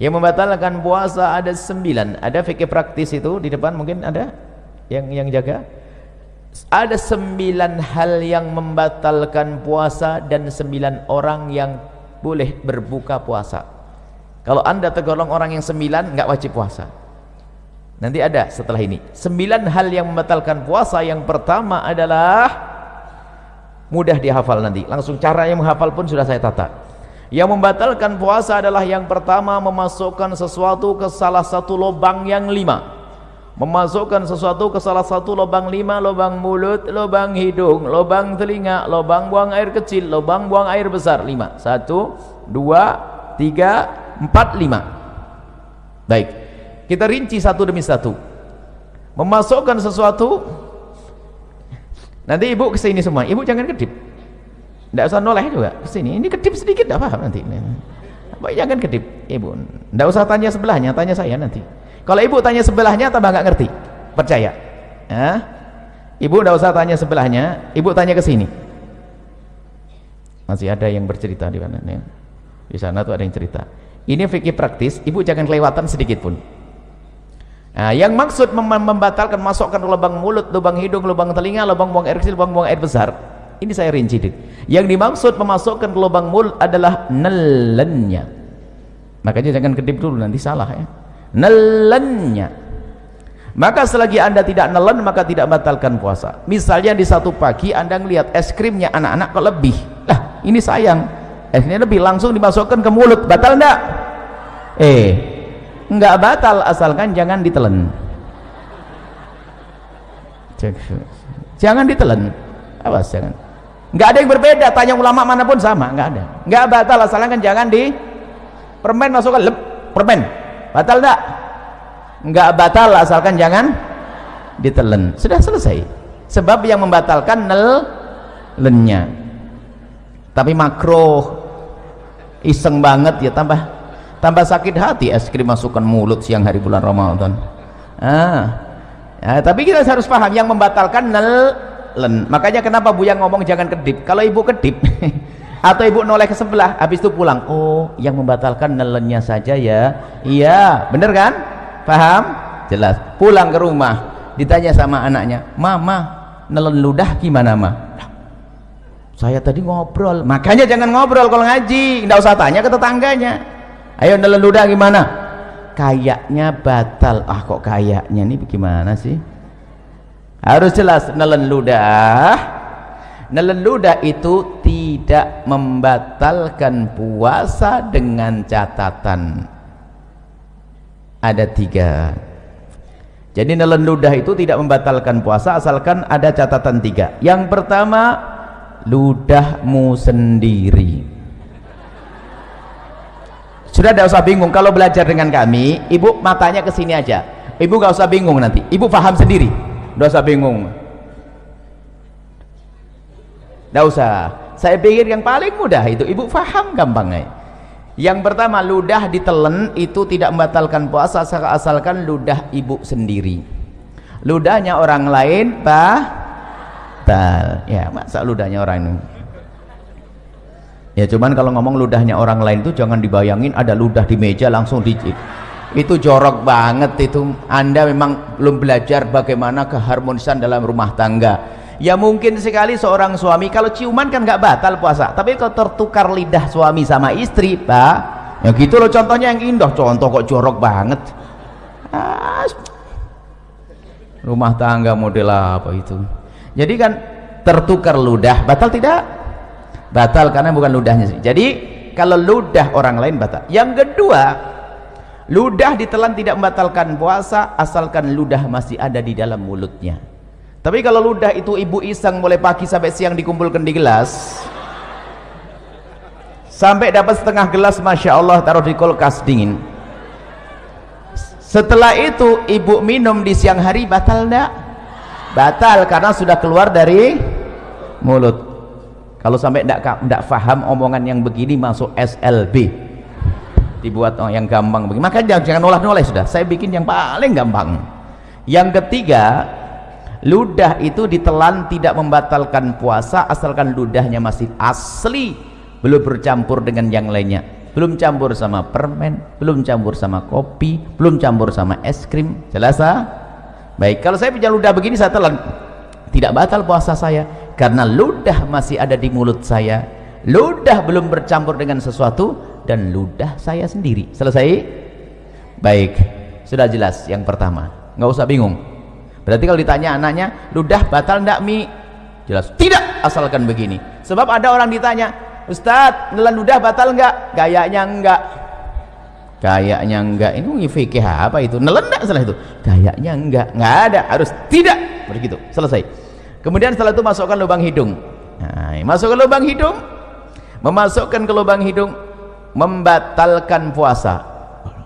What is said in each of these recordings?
Yang membatalkan puasa ada 9. Ada fikih praktis itu di depan, mungkin ada yang jaga. Ada 9 hal yang membatalkan puasa dan 9 orang yang boleh berbuka puasa. Kalau anda tergolong orang yang 9, nggak wajib puasa. Nanti ada setelah ini 9 hal yang membatalkan puasa. Yang pertama adalah mudah dihafal, nanti langsung cara yang menghafal pun sudah saya tata. Yang membatalkan puasa adalah yang pertama, memasukkan sesuatu ke salah satu lubang yang 5. Memasukkan sesuatu ke salah satu lubang 5, lubang mulut, lubang hidung, lubang telinga, lubang buang air kecil, lubang buang air besar. 5. 1, 2, 3, 4, 5. Baik, kita rinci satu demi satu. Memasukkan sesuatu, nanti ibu kesini semua, ibu jangan kedip, tidak usah noleh juga kesini. Ini kedip sedikit tidak paham nanti. Baik, jangan kedip ibu, tidak usah tanya sebelahnya, tanya saya nanti. Kalau ibu tanya sebelahnya tambah nggak ngerti, percaya ya? Ibu tidak usah tanya sebelahnya, ibu tanya ke sini. Masih ada yang bercerita di mana nih? Di sana tuh ada yang cerita. Ini fikih praktis, ibu jangan kelewatan sedikit pun. Nah, yang maksud membatalkan masukkan lubang mulut, lubang hidung, lubang telinga, lubang buang air kecil, lubang buang air besar, ini saya rinci. Yang dimaksud memasukkan ke lubang mulut adalah nelennya. Makanya jangan kedip dulu, nanti salah ya. Nelennya. Maka selagi anda tidak nelen, maka tidak batalkan puasa. Misalnya di satu pagi anda melihat es krimnya anak-anak kok lebih, lah ini sayang, esnya lebih, langsung dimasukkan ke mulut, batal enggak? Enggak batal, asalkan jangan ditelan. Jangan ditelan, awas jangan. Enggak ada yang berbeda, tanya ulama manapun sama, enggak ada. Enggak batal, asalkan jangan di permen masukkan, permen batal enggak? Enggak batal, asalkan jangan ditelan. Sudah selesai. Sebab yang membatalkan nelennya. Tapi makruh, iseng banget ya, tambah sakit hati es krim masukkan mulut siang hari bulan Ramadan. Tapi kita harus paham yang membatalkan nelen. Makanya kenapa Buya ngomong jangan kedip. Kalau ibu kedip atau ibu noleh ke sebelah, habis itu pulang, oh yang membatalkan nelennya saja ya. Iya, bener kan? Paham? Jelas. Pulang ke rumah ditanya sama anaknya, mama nelen ludah gimana ma? Saya tadi ngobrol. Makanya jangan ngobrol kalau ngaji, nggak usah tanya ke tetangganya. Ayo nelen ludah gimana? Kayaknya batal. Ah kok kayaknya, nih bagaimana sih? Harus jelas. Nelen ludah itu tidak membatalkan puasa dengan catatan ada 3. Jadi nelen ludah itu tidak membatalkan puasa asalkan ada catatan 3. Yang pertama, ludahmu sendiri. Sudah, tidak usah bingung kalau belajar dengan kami. Ibu matanya ke sini aja, ibu gak usah bingung, nanti ibu paham sendiri, tidak usah bingung, tidak usah. Saya pikir yang paling mudah itu ibu paham gampangnya. Yang pertama, ludah ditelen itu tidak membatalkan puasa asalkan ludah ibu sendiri. Ludahnya orang lain batal ya, masa ludahnya orang ini ya. Cuman kalau ngomong ludahnya orang lain itu jangan dibayangin ada ludah di meja langsung dicip, itu jorok banget. Itu anda memang belum belajar bagaimana keharmonisan dalam rumah tangga. Ya mungkin sekali seorang suami kalau ciuman kan nggak batal puasa, tapi kalau tertukar lidah suami sama istri, pak, ya gitu loh. Contohnya yang indah, contoh kok jorok banget. Rumah tangga model apa itu? Jadi kan tertukar ludah, batal tidak? Batal karena bukan ludahnya sih. Jadi kalau ludah orang lain batal. Yang kedua, ludah ditelan tidak membatalkan puasa asalkan ludah masih ada di dalam mulutnya. Tapi kalau ludah itu ibu iseng mulai pagi sampai siang dikumpulkan di gelas, sampai dapat setengah gelas, masya Allah, taruh di kulkas dingin. Setelah itu ibu minum di siang hari, batal enggak? Batal karena sudah keluar dari mulut. Kalau sampai enggak paham omongan yang begini, masuk SLB, dibuat yang gampang begini. Makanya jangan noleh-noleh, sudah saya bikin yang paling gampang. Yang ketiga, ludah itu ditelan tidak membatalkan puasa asalkan ludahnya masih asli, belum bercampur dengan yang lainnya. belum campur sama permen, belum campur sama kopi, belum campur sama es krim. Jelas? Baik, kalau saya punya ludah begini saya telan, tidak batal puasa saya karena ludah masih ada di mulut saya, ludah belum bercampur dengan sesuatu, dan ludah saya sendiri. Selesai? Baik, sudah jelas yang pertama, nggak usah bingung. Berarti kalau ditanya anaknya, ludah batal enggak Mi? Jelas tidak, asalkan begini. Sebab ada orang ditanya, Ustadz, nelan ludah batal enggak? Kayaknya enggak. Kayaknya enggak. Ini fikih apa itu? Nelan enggak salah itu? Kayaknya enggak. Enggak ada, harus tidak. Begitu, selesai. Kemudian setelah itu masukkan lubang hidung. Nah, masukkan lubang hidung. Memasukkan ke lubang hidung membatalkan puasa.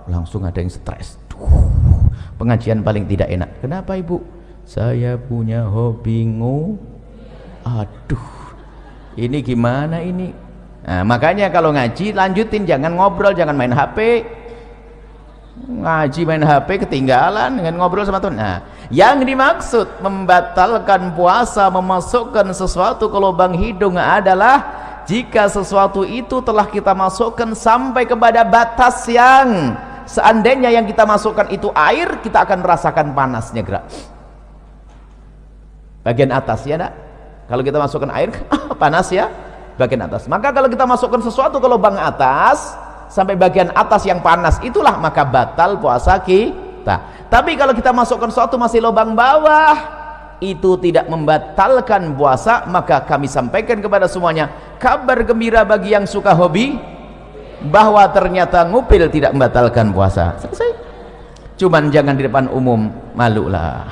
Langsung ada yang stres. Pengajian paling tidak enak. Kenapa Ibu? Saya punya hobi aduh, ini gimana ini? Nah, makanya kalau ngaji lanjutin, jangan ngobrol, jangan main HP. Ngaji main HP ketinggalan dengan ngobrol sama Tuhan. Nah, yang dimaksud membatalkan puasa, memasukkan sesuatu ke lubang hidung adalah jika sesuatu itu telah kita masukkan sampai kepada batas yang seandainya yang kita masukkan itu air, kita akan merasakan panasnya gerak bagian atas, ya nak? Kalau kita masukkan air panas ya bagian atas. Maka kalau kita masukkan sesuatu ke lubang atas sampai bagian atas yang panas, itulah maka batal puasa kita. Tapi kalau kita masukkan sesuatu masih lubang bawah, itu tidak membatalkan puasa. Maka kami sampaikan kepada semuanya kabar gembira bagi yang suka hobi, bahwa ternyata ngupil tidak membatalkan puasa. Selesai. Cuman jangan di depan umum, malu lah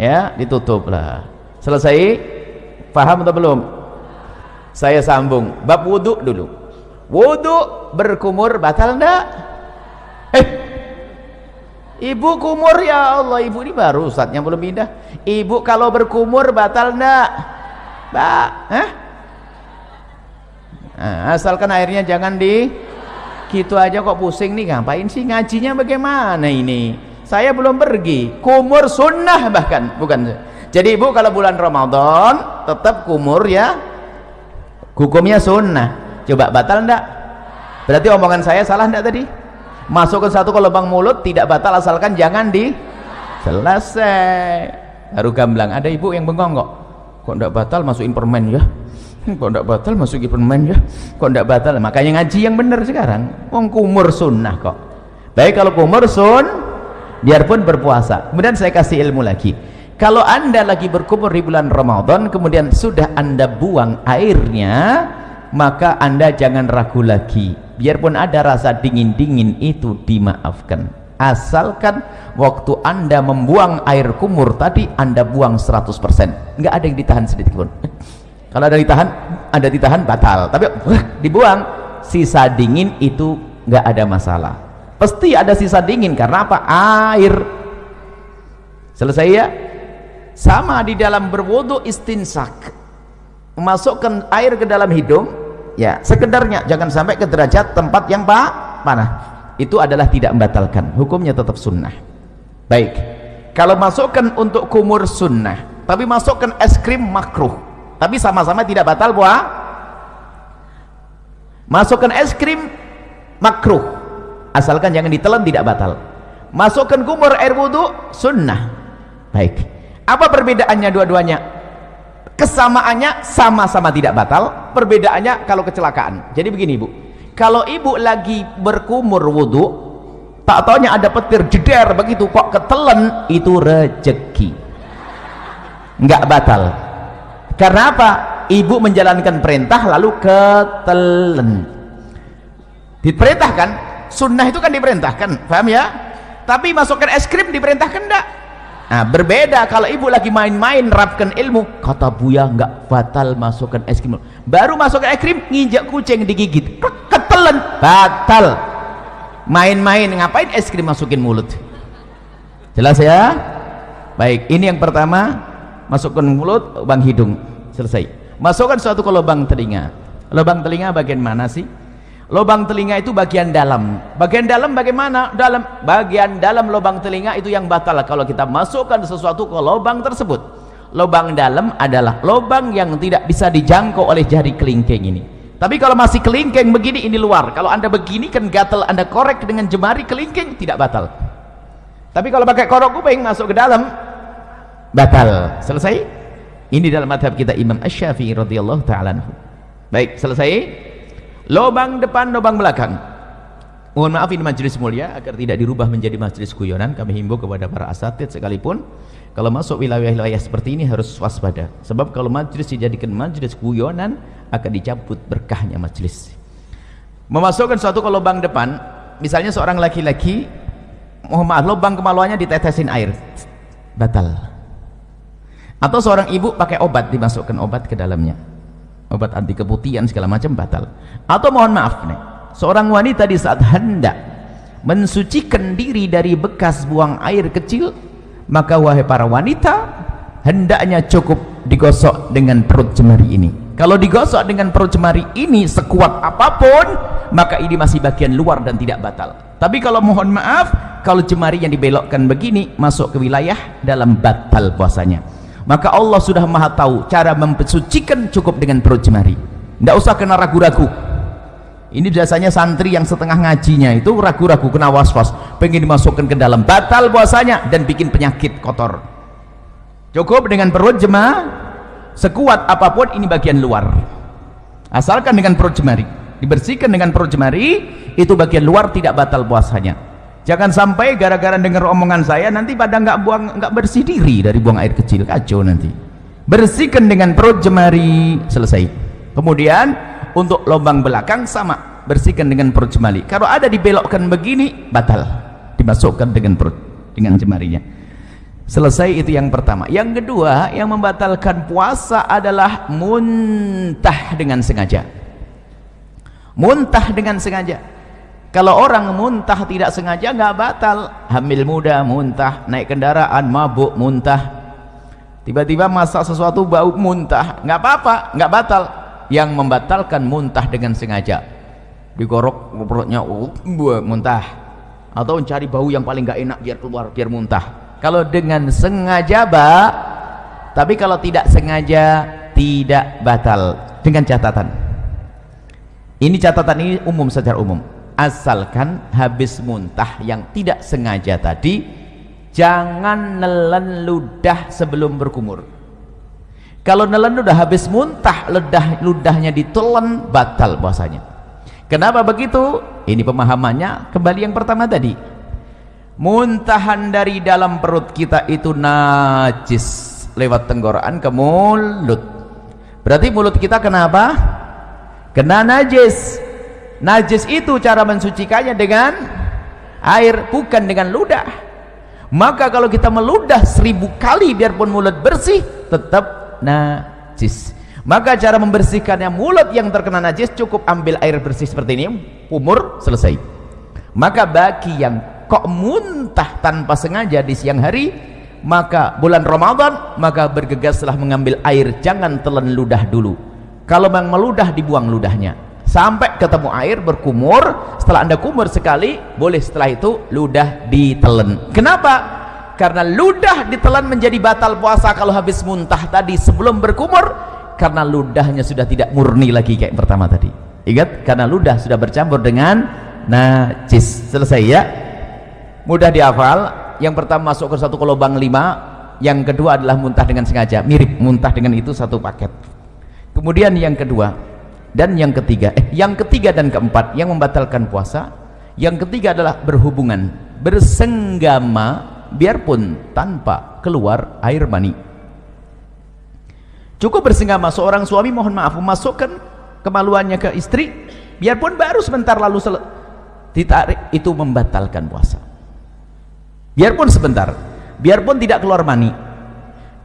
ya, ditutup lah. Selesai. Paham atau belum? Saya sambung bab wudhu dulu. Wudhu berkumur batal enggak? Ibu kumur, ya Allah, ibu ini baru ustadznya belum pindah. Ibu kalau berkumur batal enggak? Nah, asalkan airnya jangan di gitu aja kok pusing nih, ngapain sih ngajinya bagaimana ini? Saya belum pergi. Kumur sunnah bahkan, bukan. Jadi ibu kalau bulan Ramadan tetap kumur ya, hukumnya sunnah. Coba batal enggak? Berarti omongan saya salah enggak tadi? Masukkan satu ke lubang mulut tidak batal asalkan jangan di selesai. Baru gamblang. Ada ibu yang bengong kok enggak batal masukin permen ya? Kok enggak batal masukin permen ya? Kok enggak batal? Makanya ngaji yang benar sekarang. Wong kumur sunnah kok. Baik, kalau kumur biarpun berpuasa. Kemudian saya kasih ilmu lagi. Kalau anda lagi berkumur di bulan Ramadan, kemudian sudah anda buang airnya, maka anda jangan ragu lagi. Biarpun ada rasa dingin-dingin itu dimaafkan. Asalkan waktu anda membuang air kumur tadi, anda buang 100%. Nggak ada yang ditahan sedikit pun. Kalau ada ditahan batal. Tapi dibuang, sisa dingin itu nggak ada masalah. Pasti ada sisa dingin karena apa? Air. Selesai ya? Sama di dalam berwudu istinsak, memasukkan air ke dalam hidung ya sekedarnya, jangan sampai ke derajat tempat yang panah. Itu adalah tidak membatalkan, hukumnya tetap sunnah. Baik, kalau masukkan untuk kumur sunnah, tapi masukkan es krim makruh, tapi sama-sama tidak batal puasa. Masukkan es krim makruh, asalkan jangan ditelan, tidak batal. Masukkan kumur air wudu sunnah. Baik, apa perbedaannya dua-duanya? Kesamaannya sama-sama tidak batal, perbedaannya kalau kecelakaan. Jadi begini ibu, kalau ibu lagi berkumur wudu, tak taunya ada petir jeder begitu kok ketelen, itu rezeki, nggak batal. Karena apa? Ibu menjalankan perintah lalu ketelen. Diperintahkan, sunnah itu kan diperintahkan, paham ya? Tapi masukkan es krim diperintahkan enggak? Nah, berbeda kalau ibu lagi main-main rapkan ilmu, kata Buya nggak batal masukkan es krim. Baru masukkan es krim, nginjak kucing digigit, ketelen, batal. Main-main ngapain es krim masukin mulut? Jelas ya? Baik, ini yang pertama, masukkan mulut, lubang hidung, selesai. Masukkan suatu ke lubang telinga. Lubang telinga bagian mana sih? Lubang telinga itu bagian dalam. Bagian dalam bagaimana? Bagian dalam lubang telinga itu yang batal kalau kita masukkan sesuatu ke lubang tersebut. Lubang dalam adalah lubang yang tidak bisa dijangkau oleh jari kelingking ini. Tapi kalau masih kelingking begini, ini luar. Kalau anda begini kan gatal, anda korek dengan jemari kelingking, tidak batal. Tapi kalau pakai korok kuping masuk ke dalam, batal. Selesai. Ini dalam madhab kita Imam Asy-Syafi'i radhiyallahu ta'ala anhu. Baik, selesai. Lubang depan, lubang belakang. Mohon maaf, ini majelis mulia, agar tidak dirubah menjadi majelis guyonan, kami himbau kepada para asatidz sekalipun, kalau masuk wilayah-wilayah seperti ini harus waspada. Sebab kalau majelis dijadikan majelis guyonan, akan dicabut berkahnya majelis. Memasukkan suatu ke lubang depan, misalnya seorang laki-laki, mohon maaf, lubang kemaluannya ditetesin air, batal. Atau seorang ibu pakai obat, dimasukkan obat ke dalamnya, obat anti keputihan segala macam, batal. Atau mohon maaf nih, seorang wanita di saat hendak mensucikan diri dari bekas buang air kecil, maka wahai para wanita, hendaknya cukup digosok dengan perut jemari ini. Kalau digosok dengan perut jemari ini sekuat apapun, maka ini masih bagian luar dan tidak batal. Tapi kalau mohon maaf, kalau jemari yang dibelokkan begini masuk ke wilayah dalam, batal puasanya. Maka Allah sudah maha tahu cara mensucikan, cukup dengan perut jemari, tidak usah kena ragu-ragu. Ini biasanya santri yang setengah ngajinya itu ragu-ragu, kena was-was, pengen dimasukkan ke dalam, batal puasanya dan bikin penyakit kotor. Cukup dengan perut jemari, sekuat apapun ini bagian luar, asalkan dengan perut jemari, dibersihkan dengan perut jemari, itu bagian luar, tidak batal puasanya. Jangan sampai gara-gara dengar omongan saya nanti pada nggak bersih diri dari buang air kecil, kacau nanti. Bersihkan dengan perut jemari, selesai. Kemudian untuk lubang belakang sama, bersihkan dengan perut jemari. Kalau ada dibelokkan begini, batal, dimasukkan dengan perut, dengan jemarinya. Selesai, itu yang pertama. Yang kedua, yang membatalkan puasa adalah muntah dengan sengaja. Muntah dengan sengaja. Kalau orang muntah tidak sengaja nggak batal. Hamil muda muntah, naik kendaraan mabuk muntah, tiba-tiba masak sesuatu bau muntah, nggak apa-apa, nggak batal. Yang membatalkan muntah dengan sengaja, digorok perutnya, muntah, atau mencari bau yang paling nggak enak biar keluar, biar muntah. Kalau dengan sengaja tapi kalau tidak sengaja tidak batal. Dengan catatan, ini catatan ini umum, secara umum, asalkan habis muntah yang tidak sengaja tadi, jangan nelen ludah sebelum berkumur. Kalau nelen ludah habis muntah, ludahnya ditelan, batal puasanya. Kenapa begitu? Ini pemahamannya kembali yang pertama tadi. Muntahan dari dalam perut kita itu najis lewat tenggorokan ke mulut. Berarti mulut kita kenapa? Kena najis. Najis itu cara mensucikannya dengan air, bukan dengan ludah. Maka kalau kita meludah 1000 kali biarpun mulut bersih, tetap najis. Maka cara membersihkannya mulut yang terkena najis, cukup ambil air bersih seperti ini, umur, selesai. Maka bagi yang kok muntah tanpa sengaja di siang hari, maka bulan Ramadan, maka bergegaslah mengambil air, jangan telan ludah dulu. Kalau memang meludah, dibuang ludahnya sampai ketemu air, berkumur. Setelah anda kumur sekali, boleh setelah itu ludah ditelan. Kenapa? Karena ludah ditelan menjadi batal puasa kalau habis muntah tadi sebelum berkumur, karena ludahnya sudah tidak murni lagi kayak pertama tadi. Ingat, karena ludah sudah bercampur dengan najis. Selesai ya, mudah dihafal. Yang pertama masuk ke satu lubang 5, yang kedua adalah muntah dengan sengaja, mirip muntah dengan itu satu paket. Kemudian yang kedua dan yang ketiga, yang ketiga dan keempat yang membatalkan puasa, yang ketiga adalah berhubungan, bersenggama biarpun tanpa keluar air mani. Cukup bersenggama, seorang suami mohon maaf memasukkan kemaluannya ke istri biarpun baru sebentar lalu ditarik, itu membatalkan puasa. Biarpun sebentar, biarpun tidak keluar mani.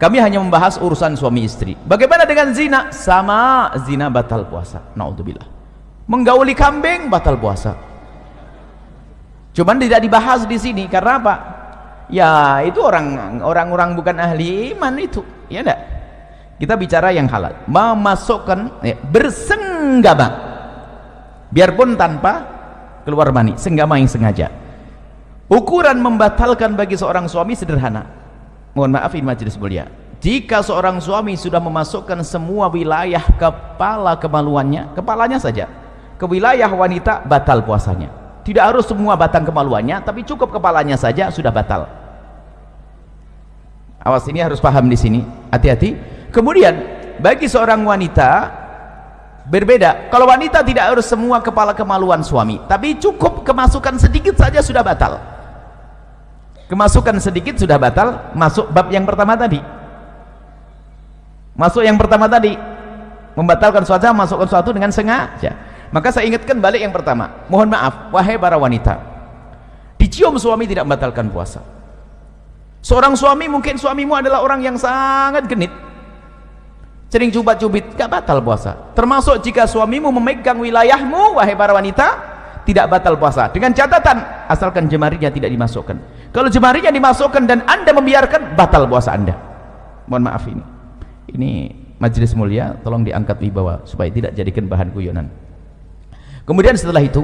Kami hanya membahas urusan suami istri. Bagaimana dengan zina? Sama, zina batal puasa. Naudzubillah. Menggauli kambing batal puasa. Cuman tidak dibahas di sini karena apa? Ya itu orang-orang bukan ahli iman itu, ya enggak? Kita bicara yang halal. Memasukkan bersenggama biarpun tanpa keluar mani, senggama yang sengaja. Ukuran membatalkan bagi seorang suami sederhana. Mohon maaf ini majelis mulia, Jika seorang suami sudah memasukkan semua wilayah kepalanya saja ke wilayah wanita, batal puasanya. Tidak harus semua batang kemaluannya, tapi cukup kepalanya saja sudah batal. Awas, ini harus paham di sini, hati-hati. Kemudian bagi seorang wanita berbeda. Kalau wanita tidak harus semua kepala kemaluan suami, tapi cukup kemasukan sedikit saja sudah batal. Kemasukan sedikit sudah batal. Masuk bab yang pertama tadi. Masuk yang pertama tadi, membatalkan suatu, masukkan suatu dengan sengaja. Maka saya ingatkan balik yang pertama. Mohon maaf, wahai para wanita, dicium suami tidak membatalkan puasa. Seorang suami, mungkin suamimu adalah orang yang sangat genit, sering cubit-cubit, gak batal puasa. Termasuk jika suamimu memegang wilayahmu, wahai para wanita, tidak batal puasa. Dengan catatan, asalkan jemarinya tidak dimasukkan. Kalau jemarinya dimasukkan dan anda membiarkan, batal puasa anda. Mohon maaf, ini majelis mulia, tolong diangkat wibawa supaya tidak jadikan bahan guyonan. Kemudian setelah itu,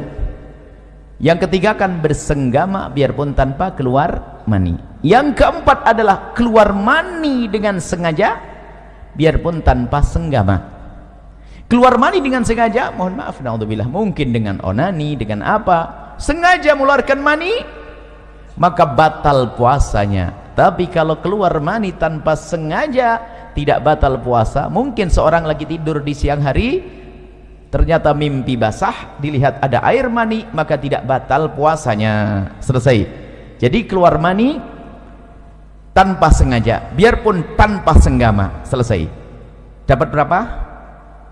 yang ketiga kan bersenggama biarpun tanpa keluar mani. Yang keempat adalah keluar mani dengan sengaja biarpun tanpa senggama. Keluar mani dengan sengaja, mohon maaf, naudzubillah, mungkin dengan onani, dengan apa, sengaja mengeluarkan mani, maka batal puasanya. Tapi kalau keluar mani tanpa sengaja, tidak batal puasa. Mungkin seorang lagi tidur di siang hari, ternyata mimpi basah, dilihat ada air mani, maka tidak batal puasanya. Selesai. Jadi keluar mani tanpa sengaja, biarpun tanpa senggama. Selesai. Dapat berapa?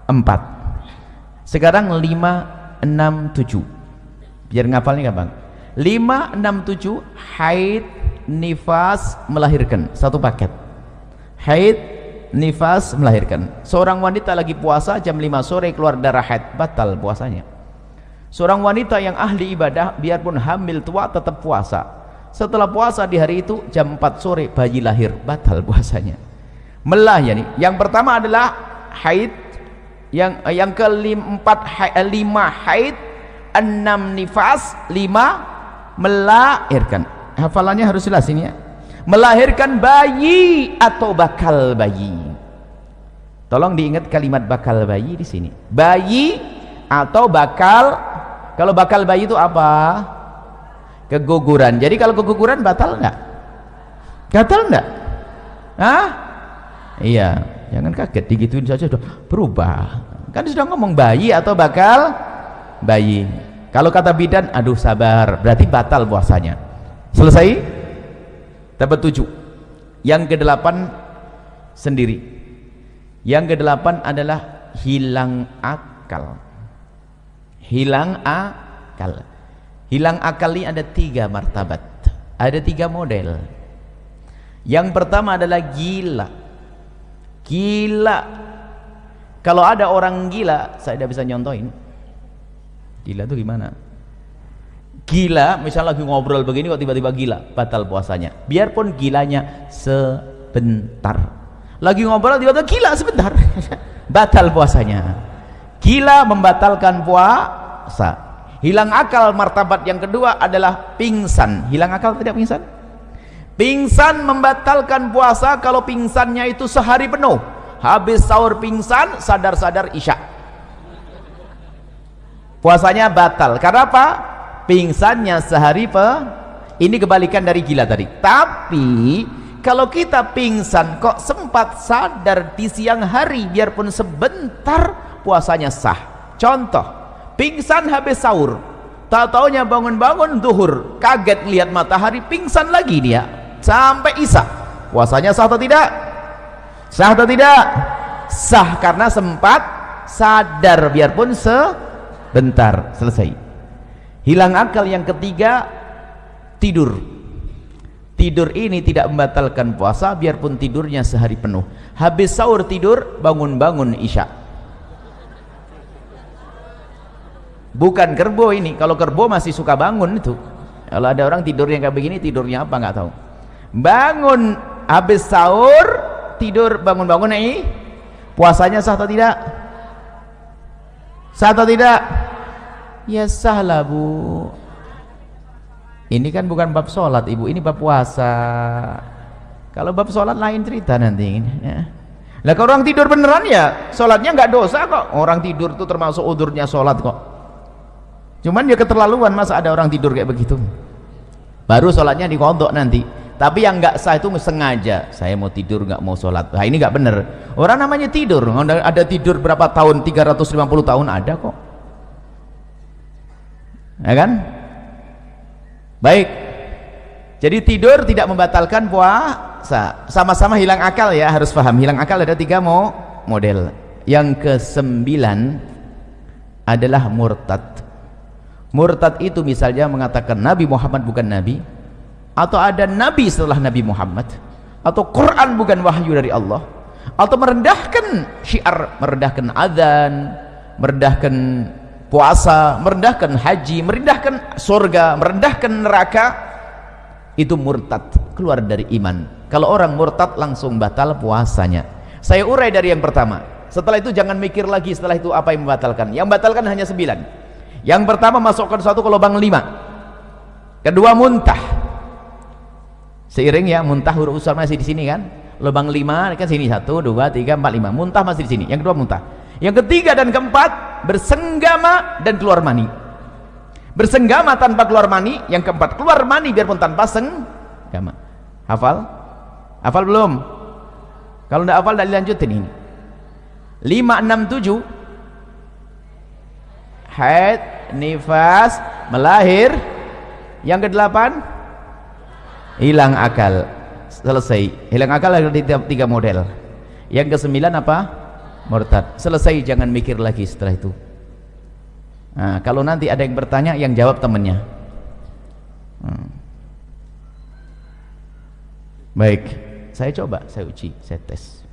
4. Sekarang 5, 6, 7. Biar ngafalnya gampang. 5, 6, 7, haid, nifas, melahirkan. Satu paket. Haid, nifas, melahirkan. Seorang wanita lagi puasa jam 5 sore keluar darah haid, batal puasanya. Seorang wanita yang ahli ibadah biarpun hamil tua tetap puasa. Setelah puasa di hari itu jam 4 sore bayi lahir, batal puasanya. Melah ya nih. Yang pertama adalah haid, yang keempat 5 haid, 6 nifas, 5 melahirkan. Hafalannya harus jelas ini ya. Melahirkan bayi atau bakal bayi. Tolong diingat kalimat bakal bayi di sini. Bayi atau bakal. Kalau bakal bayi itu apa? Keguguran. Jadi kalau keguguran batal enggak? Batal enggak? Hah? Iya, jangan kaget, digituin saja sudah berubah. Kan sudah ngomong bayi atau bakal bayi. Kalau kata bidan, aduh sabar, berarti batal puasanya. Selesai? Dapat 7. Yang ke-8 sendiri. Yang ke-8 adalah hilang akal. Hilang akal. Hilang akal ini ada 3 martabat. Ada 3 model. Yang pertama adalah gila. Gila. Kalau ada orang gila, saya tidak bisa nyontohin. Gila itu gimana? Gila, misalnya lagi ngobrol begini kok tiba-tiba gila, batal puasanya. Biarpun gilanya sebentar. Lagi ngobrol tiba-tiba gila sebentar, batal puasanya. Gila membatalkan puasa. Hilang akal martabat yang kedua adalah pingsan. Hilang akal tidak pingsan? Pingsan membatalkan puasa kalau pingsannya itu sehari penuh. Habis sahur pingsan, sadar-sadar isya. Puasanya batal. Karena apa? Pingsannya sehari ini kebalikan dari gila tadi. Tapi kalau kita pingsan kok sempat sadar di siang hari biarpun sebentar, puasanya sah. Contoh, pingsan habis sahur, tak taunya bangun-bangun zuhur, kaget lihat matahari, pingsan lagi dia sampai isya. Puasanya sah atau tidak? Sah atau tidak? Sah, karena sempat sadar biarpun sebentar. Selesai. Hilang akal yang ketiga, tidur. Tidur ini tidak membatalkan puasa biarpun tidurnya sehari penuh. Habis sahur tidur, bangun-bangun isya. Bukan kerbo ini. Kalau kerbo masih suka bangun itu. Kalau ada orang tidur yang kayak begini, tidurnya apa nggak tahu. Bangun habis sahur, tidur, bangun-bangun puasanya sah atau tidak? Sah atau tidak? Ya sah lah bu. Ini kan bukan bab sholat ibu, ini bab puasa. Kalau bab sholat lain cerita nanti ya. Lah kalau orang tidur beneran ya sholatnya nggak dosa kok. Orang tidur tuh termasuk udurnya sholat kok. Cuman ya keterlaluan, masa ada orang tidur kayak begitu. Baru sholatnya dikodok nanti. Tapi yang nggak sah itu sengaja, saya mau tidur nggak mau sholat. Nah ini nggak bener. Orang namanya tidur, ada tidur berapa tahun, 350 tahun ada kok, ya kan? Baik, jadi tidur tidak membatalkan puasa. Sama-sama hilang akal ya, harus paham. Hilang akal ada 3 model. Yang ke-9 adalah murtad. Murtad itu misalnya mengatakan Nabi Muhammad bukan Nabi, atau ada Nabi setelah Nabi Muhammad, atau Quran bukan wahyu dari Allah, atau merendahkan syiar, merendahkan azan, merendahkan puasa, merendahkan haji, merendahkan surga, merendahkan neraka. Itu murtad, keluar dari iman. Kalau orang murtad langsung batal puasanya. Saya urai dari yang pertama. Setelah itu jangan mikir lagi setelah itu apa yang membatalkan. Yang membatalkan hanya 9. Yang pertama masukkan suatu ke lubang 5. Kedua muntah. Seiring ya, muntah huruf usar masih di sini kan, lubang 5 kan sini 1, 2, 3, 4, 5, muntah masih di sini. Yang kedua muntah. Yang ketiga dan keempat bersenggama dan keluar mani. Bersenggama tanpa keluar mani. Yang keempat keluar mani biarpun tanpa senggama. Hafal? Hafal belum? Kalau tidak hafal dah dilanjutin ini. 5, 6, 7 haid, nifas, melahir. Yang ke-8 hilang akal. Selesai. Hilang akal ada 3 model. Yang ke-9 apa? Murtad. Selesai, jangan mikir lagi setelah itu. Nah, kalau nanti ada yang bertanya, yang jawab temannya. Baik, saya coba, saya uji, saya tes.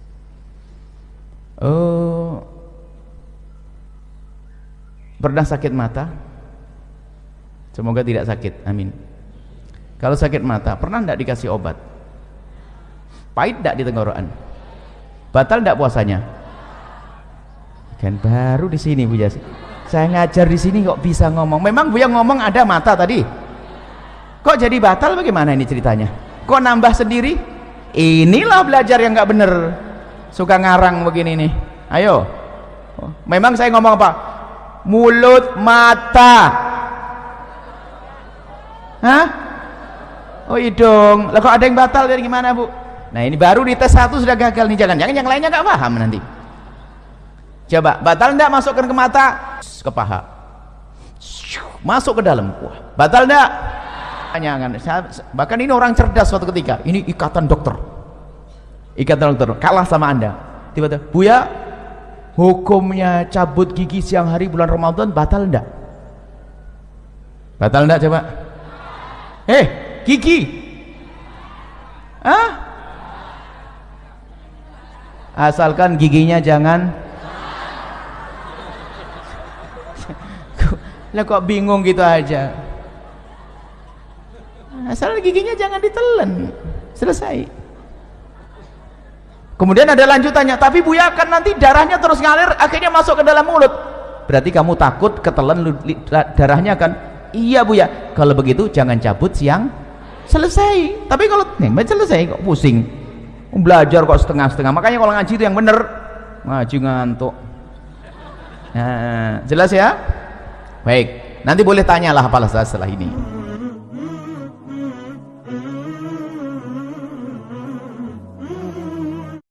Pernah sakit mata? Semoga tidak sakit, amin. Kalau sakit mata, pernah tidak dikasih obat? Pahit tidak di tenggorokan? Batal tidak puasanya? Kan baru di sini Buya. Saya ngajar di sini kok bisa ngomong. Memang Buya ngomong ada mata tadi. Kok jadi batal bagaimana ini ceritanya? Kok nambah sendiri? Inilah belajar yang nggak bener. Suka ngarang begini nih. Ayo. Memang saya ngomong apa? Mulut, mata. Hah? Oh hidung. Lah kok ada yang batal dari gimana Bu? Nah ini baru di tes 1 sudah gagal nih. Jangan-jangan yang lainnya nggak paham nanti. Coba, batal enggak masukkan ke mata? Ke paha. Masuk ke dalam. Wah, batal enggak? Jangan. Bahkan ini orang cerdas suatu ketika. Ini ikatan dokter. Ikatan dokter kalah sama Anda. Tiba-tiba, Buya, hukumnya cabut gigi siang hari bulan Ramadan batal enggak? Batal enggak coba? Gigi. Asalkan giginya jangan. Lah kok bingung gitu aja. Asal giginya jangan ditelan. Selesai. Kemudian ada lanjutannya, tapi Buya kan nanti darahnya terus ngalir akhirnya masuk ke dalam mulut. Berarti kamu takut ketelan darahnya kan? Iya Buya. Kalau begitu jangan cabut siang. Selesai. Tapi kalau selesai kok pusing. Belajar kok setengah-setengah. Makanya kalau ngaji itu yang bener. Ngaji ngantuk. Nah, jelas ya? Baik, nanti boleh tanyalah apalah setelah ini.